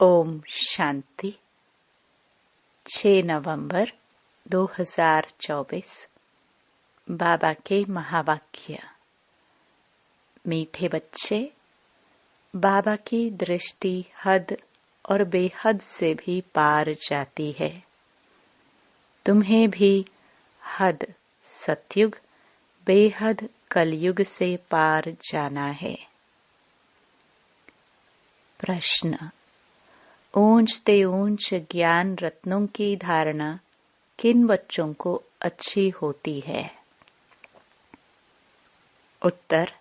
ओम शांति। 6 नवंबर 2024। बाबा के महावाक्य। मीठे बच्चे, बाबा की दृष्टि हद और बेहद से भी पार जाती है। तुम्हें भी हद सतयुग, बेहद कलयुग से पार जाना है। प्रश्न: ऊंचते ऊंच ज्ञान रत्नों की धारणा किन बच्चों को अच्छी होती है? उत्तर: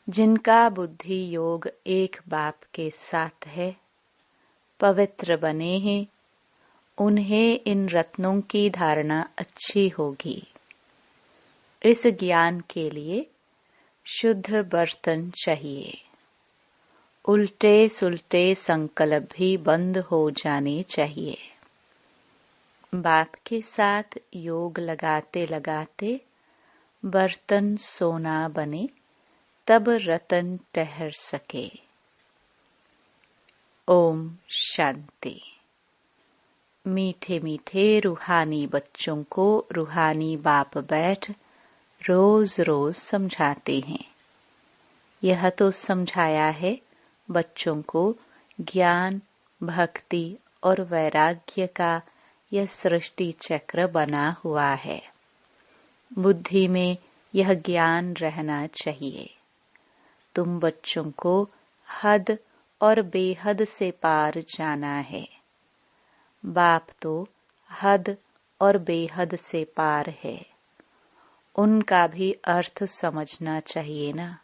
जिनका बुद्धि योग एक बाप के साथ है, पवित्र बने हैं, उन्हें इन रत्नों की धारणा अच्छी होगी। इस ज्ञान के लिए शुद्ध बर्तन चाहिए। उल्टे सुलटे संकल्प भी बंद हो जाने चाहिए। बाप के साथ योग लगाते लगाते बर्तन सोना बने, तब रतन ठहर सके। ओम शांति। मीठे मीठे रूहानी बच्चों को रूहानी बाप बैठ रोज रोज समझाते हैं। यह तो समझाया है बच्चों को ज्ञान, भक्ति और वैराग्य का यह सृष्टि चक्र बना हुआ है। बुद्धि में यह ज्ञान रहना चाहिए। तुम बच्चों को हद और बेहद से पार जाना है। बाप तो हद और बेहद से पार है। उनका भी अर्थ समझना चाहिए ना।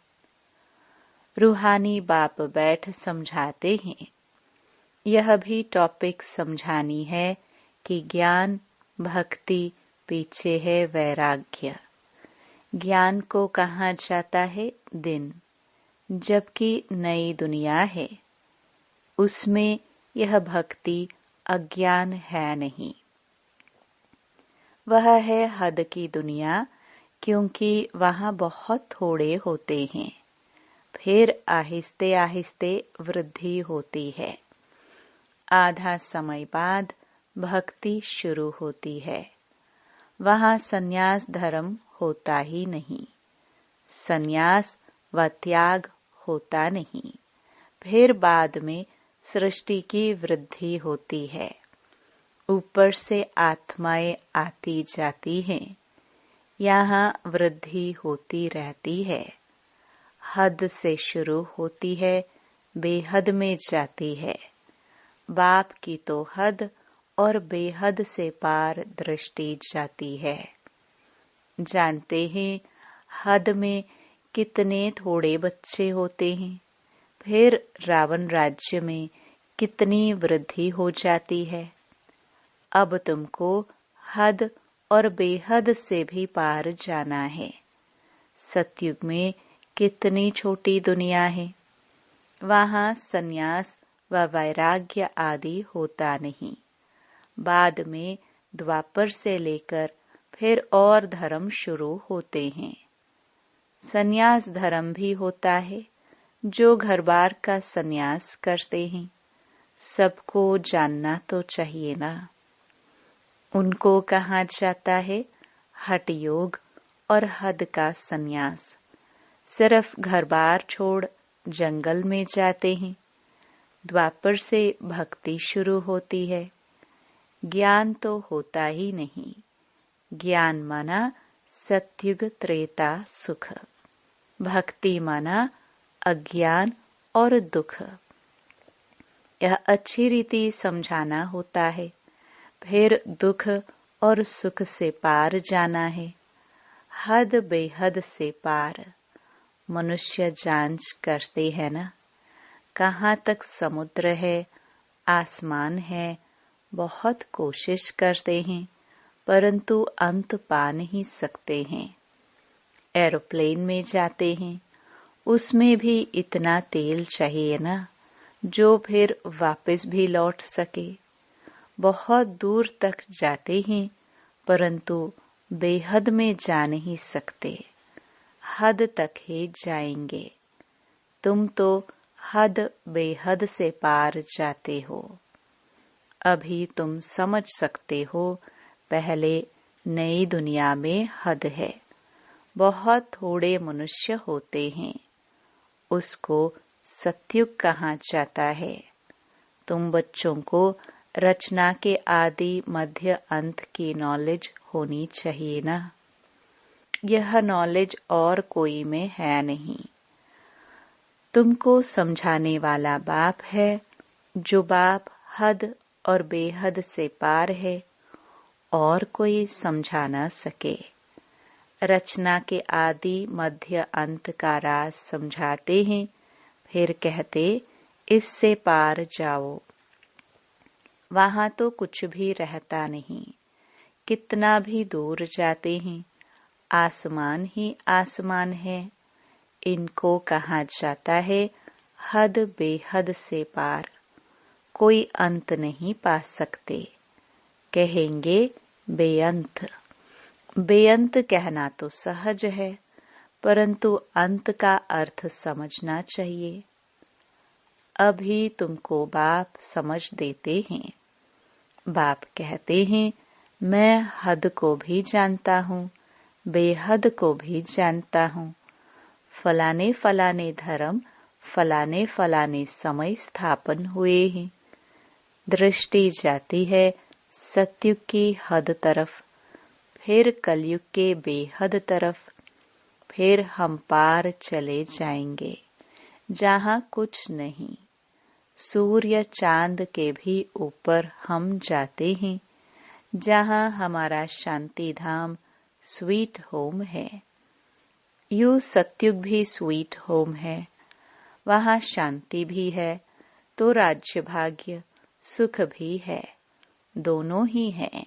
रूहानी बाप बैठ समझाते हैं। यह भी टॉपिक समझानी है कि ज्ञान, भक्ति पीछे है वैराग्य। ज्ञान को कहा जाता है दिन, जबकि नई दुनिया है, उसमें यह भक्ति अज्ञान है नहीं। वह है हद की दुनिया, क्योंकि वहाँ बहुत थोड़े होते हैं। फिर आहिस्ते आहिस्ते वृद्धि होती है। आधा समय बाद भक्ति शुरू होती है। वहाँ संन्यास धर्म होता ही नहीं। संन्यास व त्याग होता नहीं। फिर बाद में सृष्टि की वृद्धि होती है। ऊपर से आत्माएं आती जाती हैं। यहाँ वृद्धि होती रहती है। हद से शुरू होती है, बेहद में जाती है। बाप की तो हद और बेहद से पार दृष्टि जाती है। जानते हैं हद में कितने थोड़े बच्चे होते हैं। फिर रावण राज्य में कितनी वृद्धि हो जाती है। अब तुमको हद और बेहद से भी पार जाना है। सतयुग में कितनी छोटी दुनिया है। वहाँ संन्यास व वैराग्य आदि होता नहीं। बाद में द्वापर से लेकर फिर और धर्म शुरू होते हैं। संन्यास धर्म भी होता है, जो घर बार का संन्यास करते हैं। सबको जानना तो चाहिए ना। उनको कहा जाता है हठ योग और हद का संन्यास। सिर्फ घर बार छोड़ जंगल में जाते हैं। द्वापर से भक्ति शुरू होती है। ज्ञान तो होता ही नहीं। ज्ञान माना सतयुग त्रेता सुख। भक्ति माना अज्ञान और दुख। यह अच्छी रीति समझाना होता है। फिर दुख और सुख से पार जाना है। हद बेहद से पार। मनुष्य जांच करते हैं ना, कहाँ तक समुद्र है, आसमान है। बहुत कोशिश करते हैं, परंतु अंत पा नहीं सकते हैं। एरोप्लेन में जाते हैं, उसमें भी इतना तेल चाहिए ना, जो फिर वापस भी लौट सके। बहुत दूर तक जाते हैं, परंतु बेहद में जा नहीं सकते। हद तक ही जाएंगे। तुम तो हद बेहद से पार जाते हो। अभी तुम समझ सकते हो, पहले नई दुनिया में हद है, बहुत थोड़े मनुष्य होते हैं, उसको सतयुग कहा जाता है। तुम बच्चों को रचना के आदि मध्य अंत की नॉलेज होनी चाहिए ना। यह नॉलेज और कोई में है नहीं। तुमको समझाने वाला बाप है, जो बाप हद और बेहद से पार है, और कोई समझा न सके। रचना के आदि मध्य अंत का राज समझाते हैं, फिर कहते इससे पार जाओ। वहां तो कुछ भी रहता नहीं, कितना भी दूर जाते हैं, आसमान ही आसमान है। इनको कहा जाता है हद बेहद से पार, कोई अंत नहीं पा सकते। कहेंगे बेअंत। बेअंत कहना तो सहज है, परंतु अंत का अर्थ समझना चाहिए। अभी तुमको बाप समझ देते हैं। बाप कहते हैं, मैं हद को भी जानता हूँ, बेहद को भी जानता हूँ। फलाने फलाने धर्म फलाने फलाने समय स्थापन हुए हैं। दृष्टि जाती है सतयुग की हद तरफ, फिर कलयुग के बेहद तरफ, फिर हम पार चले जाएंगे जहाँ कुछ नहीं। सूर्य चांद के भी ऊपर हम जाते हैं, जहाँ हमारा शांति धाम स्वीट होम है। यू सतयुग भी स्वीट होम है, वहाँ शांति भी है, तो राज्य भाग्य सुख भी है, दोनों ही हैं।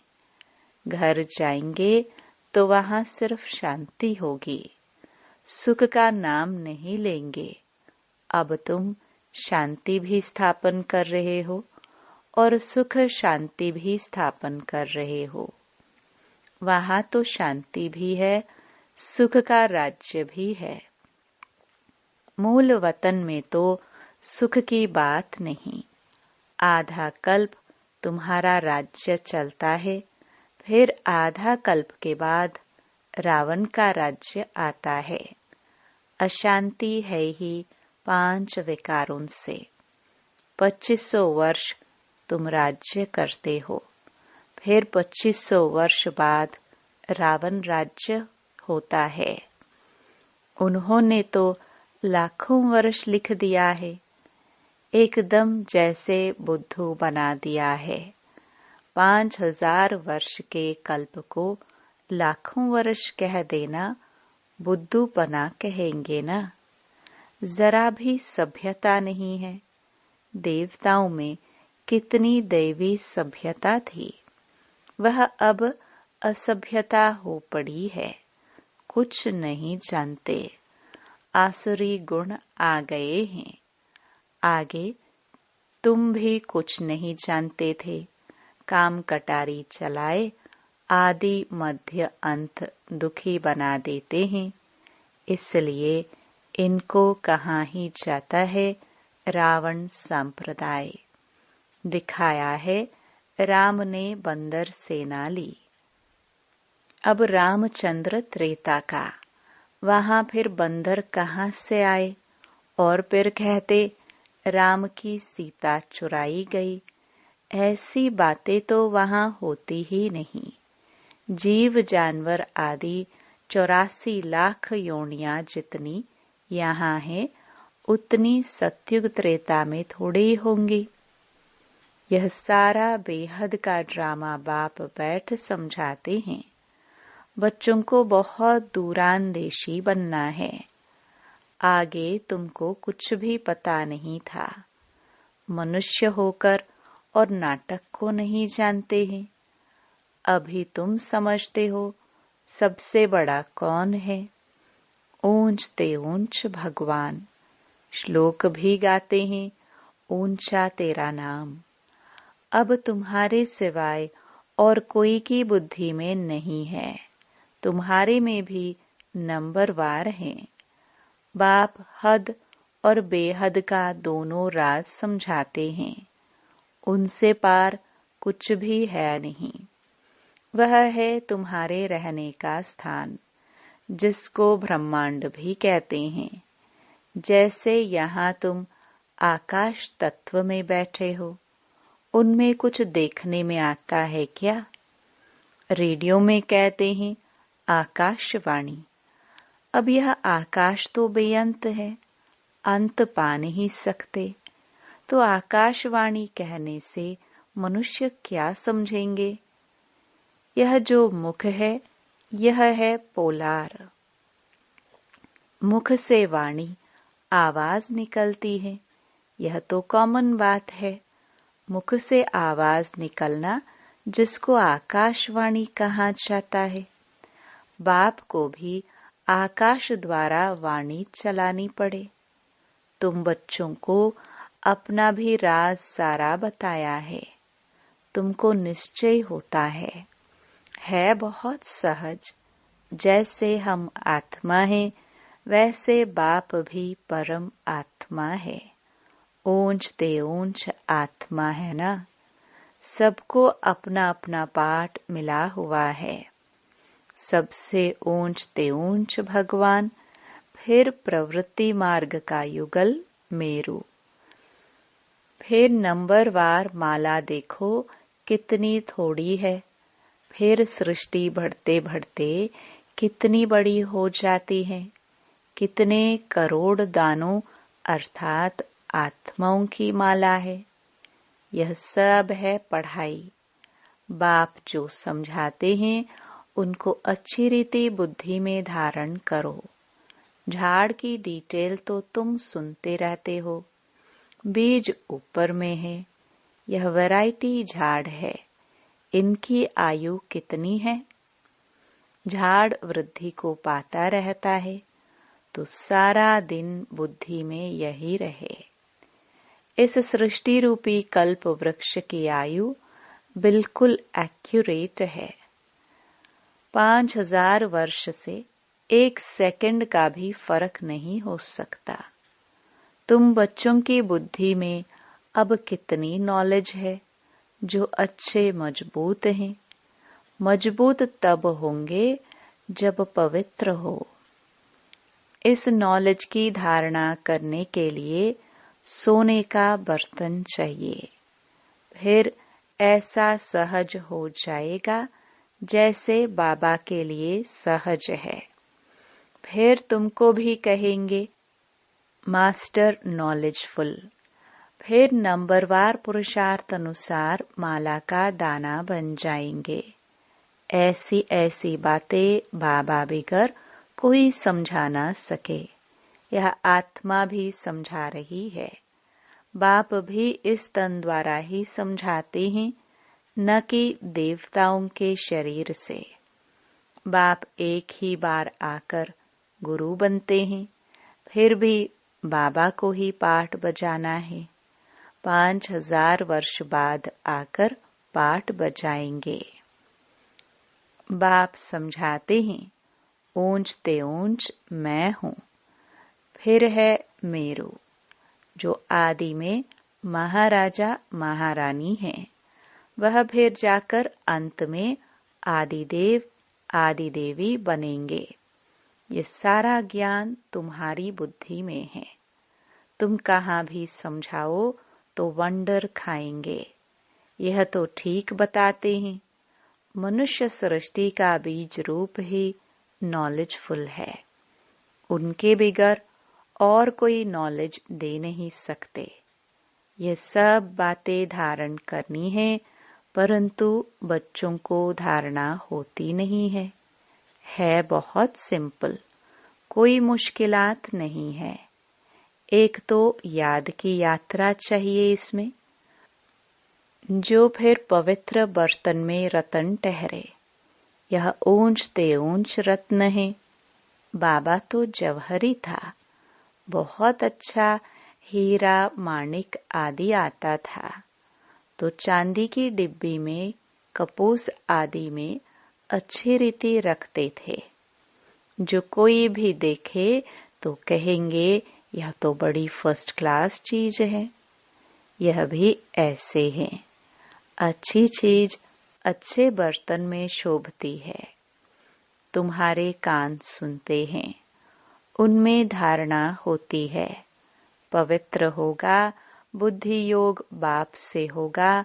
घर जाएंगे तो वहाँ सिर्फ शांति होगी, सुख का नाम नहीं लेंगे। अब तुम शांति भी स्थापन कर रहे हो और सुख शांति भी स्थापन कर रहे हो। वहाँ तो शांति भी है, सुख का राज्य भी है। मूल वतन में तो सुख की बात नहीं। आधा कल्प तुम्हारा राज्य चलता है, फिर आधा कल्प के बाद रावण का राज्य आता है। अशांति है ही 5 विकारों से। 2500 वर्ष तुम राज्य करते हो, फिर 2500 वर्ष बाद रावण राज्य होता है। उन्होंने तो लाखों वर्ष लिख दिया है, एकदम जैसे बुद्धू बना दिया है। 5000 वर्ष के कल्प को लाखों वर्ष कह देना बुद्धूपना कहेंगे ना। जरा भी सभ्यता नहीं है। देवताओं में कितनी दैवी सभ्यता थी, वह अब असभ्यता हो पड़ी है। कुछ नहीं जानते, आसुरी गुण आ गए हैं। आगे तुम भी कुछ नहीं जानते थे, काम कटारी चलाए आदि मध्य अंत दुखी बना देते हैं। इसलिए इनको कहा ही जाता है रावण संप्रदाय। दिखाया है राम ने बंदर सेना ली। अब रामचंद्र त्रेता का, वहां फिर बंदर कहाँ से आए? और फिर कहते राम की सीता चुराई गई। ऐसी बातें तो वहां होती ही नहीं। जीव जानवर आदि 84 लाख योनियां जितनी यहाँ है, उतनी सतयुग त्रेता में थोड़ी होंगी। यह सारा बेहद का ड्रामा बाप बैठ समझाते हैं। बच्चों को बहुत दूरांदेशी बनना है। आगे तुमको कुछ भी पता नहीं था। मनुष्य होकर और नाटक को नहीं जानते हैं। अभी तुम समझते हो सबसे बड़ा कौन है? ऊंचते ऊंच भगवान। श्लोक भी गाते हैं, ऊंचा तेरा नाम। अब तुम्हारे सिवाय और कोई की बुद्धि में नहीं है। तुम्हारे में भी नंबरवार हैं। बाप हद और बेहद का दोनों राज समझाते हैं। उनसे पार कुछ भी है नहीं। वह है तुम्हारे रहने का स्थान, जिसको ब्रह्मांड भी कहते हैं। जैसे यहाँ तुम आकाश तत्व में बैठे हो, उनमें कुछ देखने में आता है क्या? रेडियो में कहते हैं आकाशवाणी। अब यह आकाश तो बेअंत है, अंत पा नहीं सकते, तो आकाशवाणी कहने से मनुष्य क्या समझेंगे? यह जो मुख है, यह है पोलार। मुख से वाणी आवाज निकलती है, यह तो कॉमन बात है। मुख से आवाज निकलना, जिसको आकाशवाणी कहा जाता है। बाप को भी आकाश द्वारा वाणी चलानी पड़े। तुम बच्चों को अपना भी राज सारा बताया है। तुमको निश्चय होता है बहुत सहज। जैसे हम आत्मा हैं, वैसे बाप भी परम आत्मा है। ऊंच ते ऊंच आत्मा है ना। सबको अपना अपना पाठ मिला हुआ है। सबसे ऊंच ते ऊंच भगवान, फिर प्रवृत्ति मार्ग का युगल मेरू। फिर नंबरवार माला देखो कितनी थोड़ी है। फिर सृष्टि बढ़ते बढ़ते कितनी बड़ी हो जाती है। कितने करोड़ दानों अर्थात आत्माओं की माला है। यह सब है पढ़ाई। बाप जो समझाते हैं, उनको अच्छी रीति बुद्धि में धारण करो। झाड़ की डिटेल तो तुम सुनते रहते हो। बीज ऊपर में है। यह वैरायटी झाड़ है। इनकी आयु कितनी है? झाड़ वृद्धि को पाता रहता है, तो सारा दिन बुद्धि में यही रहे। इस सृष्टि रूपी कल्प वृक्ष की आयु बिल्कुल एक्यूरेट है। 5000 वर्ष से 1 सेकंड का भी फर्क नहीं हो सकता। तुम बच्चों की बुद्धि में अब कितनी नॉलेज है, जो अच्छे मजबूत हैं। मजबूत तब होंगे जब पवित्र हो। इस नॉलेज की धारणा करने के लिए सोने का बर्तन चाहिए। फिर ऐसा सहज हो जाएगा जैसे बाबा के लिए सहज है। फिर तुमको भी कहेंगे मास्टर नॉलेजफुल। फिर नंबरवार पुरुषार्थ अनुसार माला का दाना बन जाएंगे। ऐसी ऐसी बातें बाबा बिगर कोई समझा ना सके। यह आत्मा भी समझा रही है। बाप भी इस तन द्वारा ही समझाते हैं, न कि देवताओं के शरीर से। बाप एक ही बार आकर गुरु बनते हैं, फिर भी बाबा को ही पाठ बजाना है। 5000 वर्ष बाद आकर पाठ बजाएंगे। बाप समझाते हैं ऊंच ते ऊंच मैं हूँ। फिर है मेरू, जो आदि में महाराजा महारानी है। वह फिर जाकर अंत में आदिदेव आदिदेवी बनेंगे। ये सारा ज्ञान तुम्हारी बुद्धि में है। तुम कहाँ भी समझाओ तो वंडर खाएंगे। यह तो ठीक बताते हैं। मनुष्य सृष्टि का बीज रूप ही नॉलेजफुल है। उनके बिगर और कोई नॉलेज दे नहीं सकते। ये सब बातें धारण करनी है, परंतु बच्चों को धारणा होती नहीं है। है बहुत सिंपल, कोई मुश्किलात नहीं है। एक तो याद की यात्रा चाहिए इसमें, जो फिर पवित्र बर्तन में रतन ठहरे। यह ऊंच ते ऊंच रत्न है। बाबा तो जवहरी था। बहुत अच्छा हीरा माणिक आदि आता था, तो चांदी की डिब्बी में कपूस आदि में अच्छी रीति रखते थे। जो कोई भी देखे तो कहेंगे यह तो बड़ी फर्स्ट क्लास चीज है। यह भी ऐसे है। अच्छी चीज अच्छे बर्तन में शोभती है। तुम्हारे कान सुनते हैं, उनमें धारणा होती है। पवित्र होगा, बुद्धि योग बाप से होगा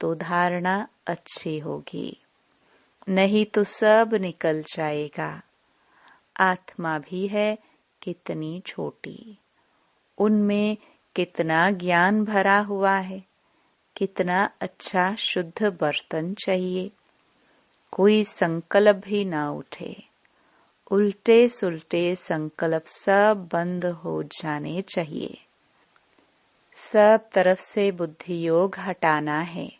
तो धारणा अच्छी होगी, नहीं तो सब निकल जाएगा। आत्मा भी है कितनी छोटी, उनमें कितना ज्ञान भरा हुआ है। कितना अच्छा शुद्ध बर्तन चाहिए। कोई संकल्प भी ना उठे। उल्टे सुल्टे संकल्प सब बंद हो जाने चाहिए। सब तरफ से बुद्धि योग हटाना है।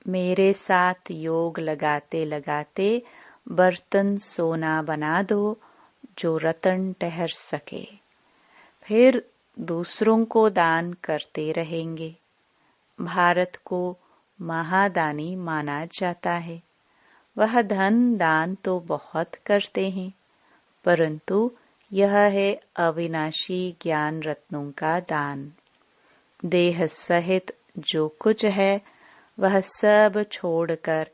मेरे साथ योग लगाते लगाते बर्तन सोना बना दो, जो रतन ठहर सके। फिर दूसरों को दान करते रहेंगे। भारत को महादानी माना जाता है। वह धन दान तो बहुत करते हैं, परंतु यह है अविनाशी ज्ञान रत्नों का दान। देह सहित जो कुछ है वह सब छोड़कर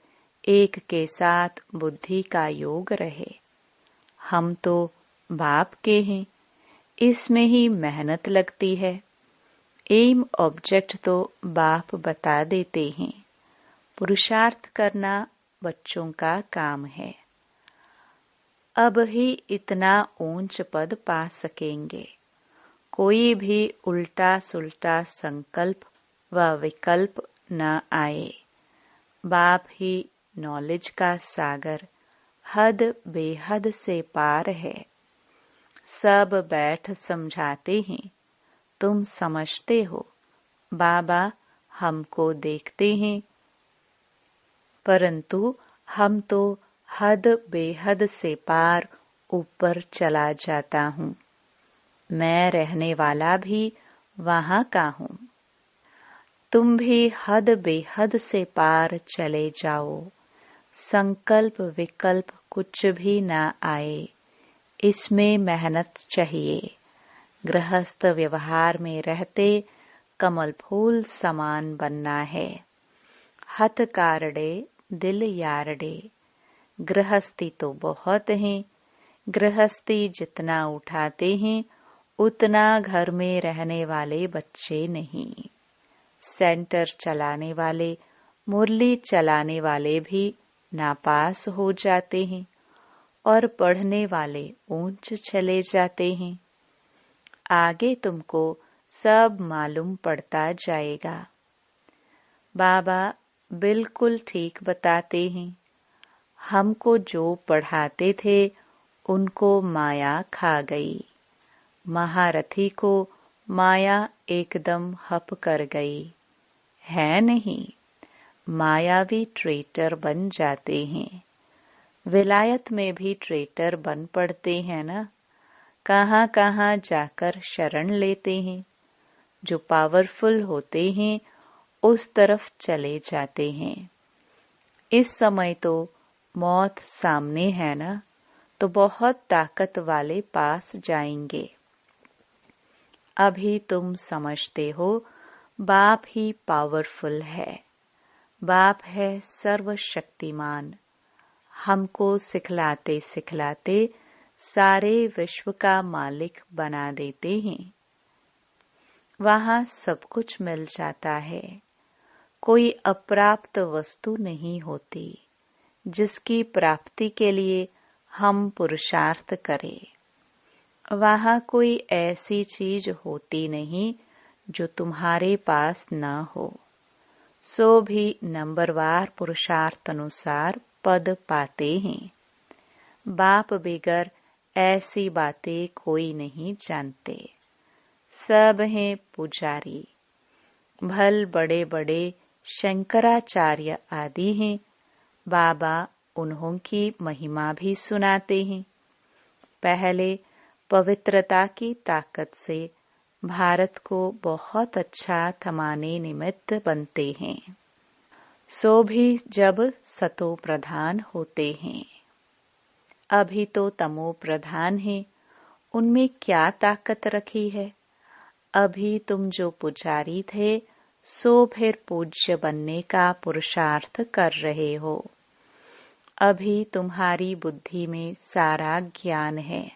एक के साथ बुद्धि का योग रहे। हम तो बाप के हैं, इसमें ही मेहनत लगती है। एम ऑब्जेक्ट तो बाप बता देते हैं। पुरुषार्थ करना बच्चों का काम है। अब ही इतना ऊंच पद पा सकेंगे। कोई भी उल्टा सुल्टा संकल्प व विकल्प न आए। बाप ही नॉलेज का सागर हद बेहद से पार है। सब बैठ समझाते हैं, तुम समझते हो। बाबा हमको देखते हैं, परंतु हम तो हद बेहद से पार ऊपर चला जाता हूँ। मैं रहने वाला भी वहाँ का हूँ। तुम भी हद बेहद से पार चले जाओ। संकल्प विकल्प कुछ भी ना आए, इसमें मेहनत चाहिए। गृहस्थ व्यवहार में रहते कमल फूल समान बनना है। हथ कारडे दिल यारडे। गृहस्थी तो बहुत हैं। गृहस्थी जितना उठाते हैं उतना घर में रहने वाले बच्चे नहीं। सेंटर चलाने वाले, मुरली चलाने वाले भी नापास हो जाते हैं और पढ़ने वाले ऊंच चले जाते हैं। आगे तुमको सब मालूम पड़ता जाएगा। बाबा बिल्कुल ठीक बताते हैं। हमको जो पढ़ाते थे उनको माया खा गई। महारथी को माया एकदम हप कर गई है नहीं। मायावी ट्रेटर बन जाते हैं। विलायत में भी ट्रेटर बन पड़ते हैं ना। कहाँ कहाँ जाकर शरण लेते हैं। जो पावरफुल होते हैं उस तरफ चले जाते हैं। इस समय तो मौत सामने है ना, तो बहुत ताकत वाले पास जाएंगे। अभी तुम समझते हो बाप ही पावरफुल है। बाप है सर्वशक्तिमान। हमको सिखलाते सिखलाते सारे विश्व का मालिक बना देते हैं। वहाँ सब कुछ मिल जाता है। कोई अप्राप्त वस्तु नहीं होती जिसकी प्राप्ति के लिए हम पुरुषार्थ करें। वहाँ कोई ऐसी चीज होती नहीं जो तुम्हारे पास न हो। सो भी नंबरवार पुरुषार्थ अनुसार पद पाते हैं। बाप बिगर ऐसी बातें कोई नहीं जानते। सब हैं पुजारी। भल बड़े बड़े शंकराचार्य आदि हैं। बाबा उन्हों की महिमा भी सुनाते हैं। पहले पवित्रता की ताकत से भारत को बहुत अच्छा थमाने निमित्त बनते हैं। सो भी जब सतो प्रधान होते हैं। अभी तो तमो प्रधान है। उनमें क्या ताकत रखी है? अभी तुम जो पुजारी थे सो फिर पूज्य बनने का पुरुषार्थ कर रहे हो। अभी तुम्हारी बुद्धि में सारा ज्ञान है।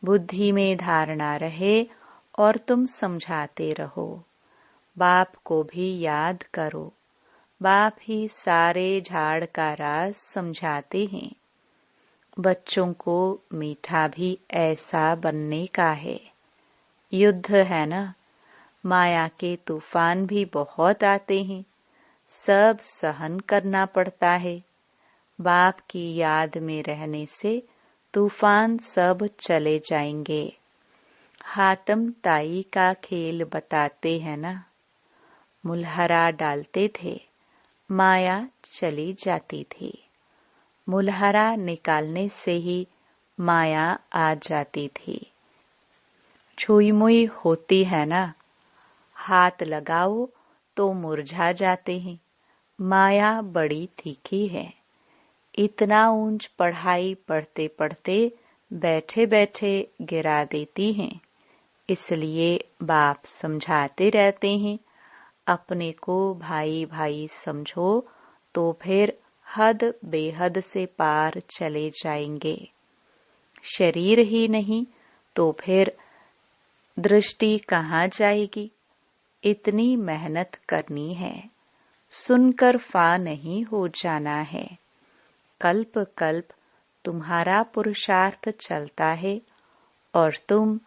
बुद्धि में धारणा रहे और तुम समझाते रहो। बाप को भी याद करो। बाप ही सारे झाड़ का राज समझाते हैं। बच्चों को मीठा भी ऐसा बनने का है। युद्ध है ना, माया के तूफान भी बहुत आते हैं, सब सहन करना पड़ता है। बाप की याद में रहने से तूफान सब चले जाएंगे। हातम ताई का खेल बताते हैं ना, मुलहरा डालते थे, माया चली जाती थी। मुलहरा निकालने से ही माया आ जाती थी। छुई मुई होती है ना, हाथ लगाओ तो मुरझा जाते हैं। माया बड़ी तीखी है। इतना ऊंच पढ़ाई पढ़ते पढ़ते बैठे बैठे गिरा देती हैं। इसलिए बाप समझाते रहते हैं, अपने को भाई भाई समझो तो फिर हद बेहद से पार चले जाएंगे। शरीर ही नहीं तो फिर दृष्टि कहाँ जाएगी। इतनी मेहनत करनी है, सुनकर फा नहीं हो जाना है। कल्प कल्प तुम्हारा पुरुषार्थ चलता है और तुम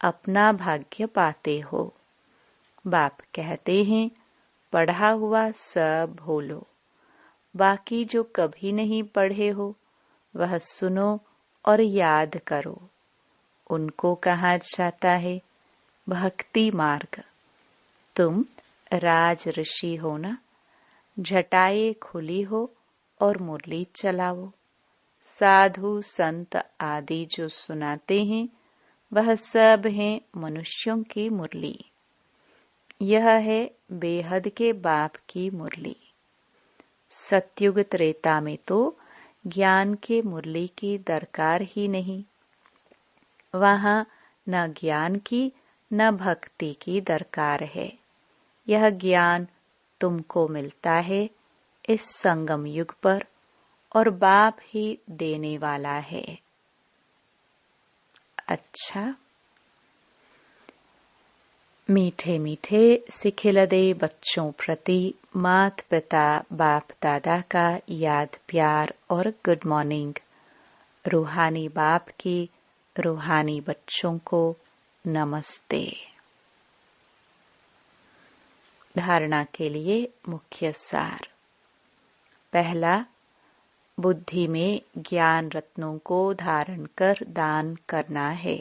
अपना भाग्य पाते हो। बाप कहते हैं, पढ़ा हुआ सब भूलो। बाकी जो कभी नहीं पढ़े हो वह सुनो और याद करो। उनको कहा जाता है भक्ति मार्ग। तुम राज ऋषि हो ना, जटाएं खुली हो और मुरली चलाओ। साधु संत आदि जो सुनाते हैं वह सब हैं मनुष्यों की मुरली। यह है बेहद के बाप की मुरली। सतयुग त्रेता में तो ज्ञान के मुरली की दरकार ही नहीं। वहाँ न ज्ञान की न भक्ति की दरकार है। यह ज्ञान तुमको मिलता है इस संगम युग पर और बाप ही देने वाला है। अच्छा, मीठे मीठे सिखिलदे बच्चों प्रति मात पिता बाप दादा का याद प्यार और गुड मॉर्निंग। रूहानी बाप की रूहानी बच्चों को नमस्ते। धारणा के लिए मुख्य सार। पहला, बुद्धि में ज्ञान रत्नों को धारण कर दान करना है।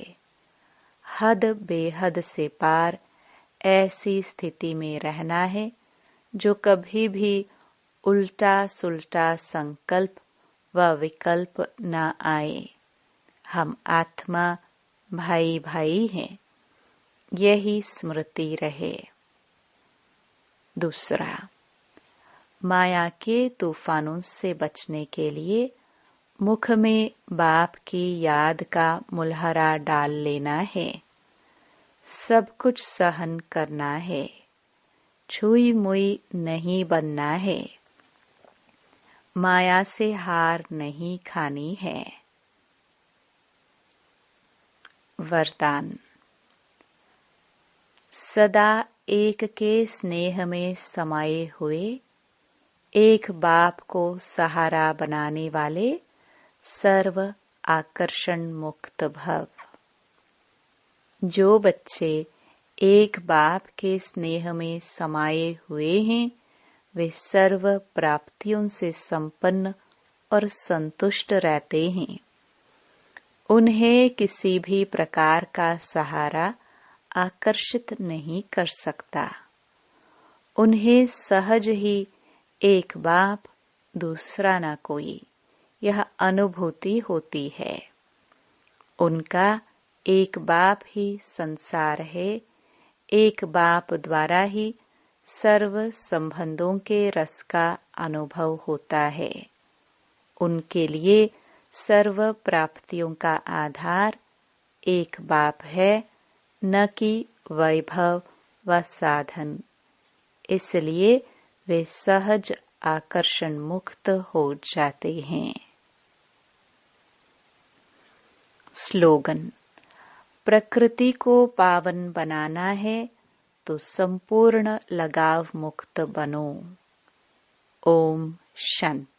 हद बेहद से पार ऐसी स्थिति में रहना है जो कभी भी उल्टा सुल्टा संकल्प व विकल्प न आए। हम आत्मा भाई भाई हैं, यही स्मृति रहे। दूसरा, माया के तूफानों से बचने के लिए मुख में बाप की याद का मुलहरा डाल लेना है। सब कुछ सहन करना है, छुई मुई नहीं बनना है। माया से हार नहीं खानी है। वरदान। सदा एक के स्नेह में समाये हुए, एक बाप को सहारा बनाने वाले सर्व आकर्षण मुक्त भव। जो बच्चे एक बाप के स्नेह में समाये हुए हैं वे सर्व प्राप्तियों से संपन्न और संतुष्ट रहते हैं। उन्हें किसी भी प्रकार का सहारा आकर्षित नहीं कर सकता। उन्हें सहज ही एक बाप दूसरा न कोई, यह अनुभूति होती है। उनका एक बाप ही संसार है। एक बाप द्वारा ही सर्व संबंधों के रस का अनुभव होता है। उनके लिए सर्व प्राप्तियों का आधार एक बाप है, न कि वैभव व साधन, इसलिए वे सहज आकर्षण मुक्त हो जाते हैं। स्लोगन: प्रकृति को पावन बनाना है तो संपूर्ण लगाव मुक्त बनो। ओम शांति।